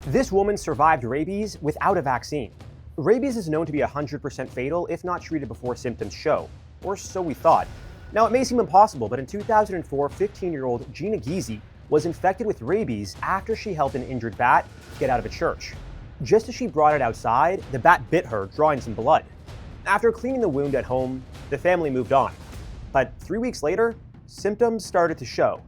This woman survived rabies without a vaccine. Rabies is known to be 100% fatal if not treated before symptoms show, or so we thought. Now, it may seem impossible, but in 2004, 15-year-old Gina Giese was infected with rabies after she helped an injured bat get out of a church. Just as she brought it outside, the bat bit her, drawing some blood. After cleaning the wound at home, the family moved on. But 3 weeks later, symptoms started to show.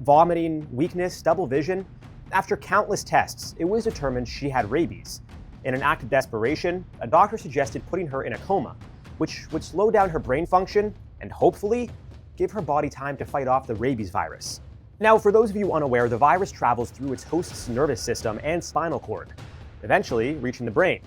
Vomiting, weakness, double vision. After countless tests, it was determined she had rabies. In an act of desperation, a doctor suggested putting her in a coma, which would slow down her brain function and hopefully give her body time to fight off the rabies virus. Now, for those of you unaware, the virus travels through its host's nervous system and spinal cord, eventually reaching the brain.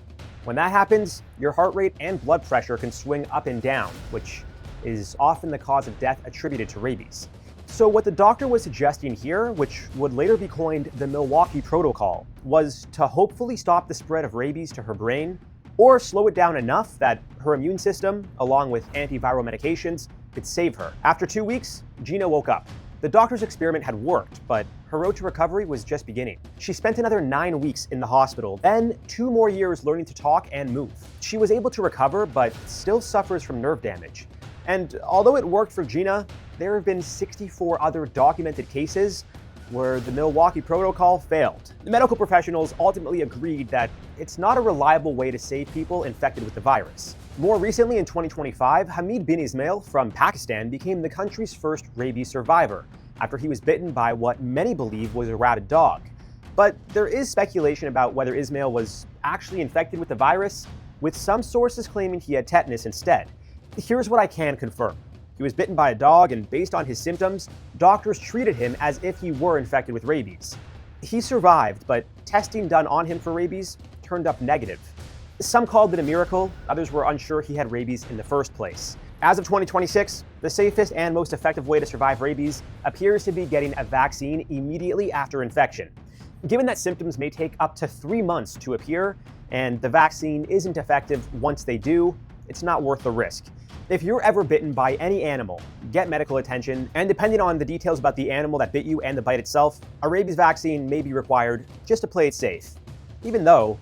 When that happens, your heart rate and blood pressure can swing up and down, which is often the cause of death attributed to rabies. So what the doctor was suggesting here, which would later be coined the Milwaukee protocol, was to hopefully stop the spread of rabies to her brain, or slow it down enough that her immune system, along with antiviral medications, could save her. After 2 weeks, Gina woke up. The doctor's experiment had worked, but her road to recovery was just beginning. She spent another 9 weeks in the hospital, then 2 more years learning to talk and move. She was able to recover, but still suffers from nerve damage. And although it worked for Gina, there have been 64 other documented cases where the Milwaukee protocol failed. The medical professionals ultimately agreed that it's not a reliable way to save people infected with the virus. More recently, in 2025, Hamid bin Ismail from Pakistan became the country's first rabies survivor after he was bitten by what many believe was a rabid dog. But there is speculation about whether Ismail was actually infected with the virus, with some sources claiming he had tetanus instead. Here's what I can confirm. He was bitten by a dog, and based on his symptoms, doctors treated him as if he were infected with rabies. He survived, but testing done on him for rabies turned up negative. Some called it a miracle, others were unsure he had rabies in the first place. As of 2026, the safest and most effective way to survive rabies appears to be getting a vaccine immediately after infection. Given that symptoms may take up to 3 months to appear, and the vaccine isn't effective once they do, it's not worth the risk. If you're ever bitten by any animal, get medical attention, and depending on the details about the animal that bit you and the bite itself, a rabies vaccine may be required just to play it safe, even though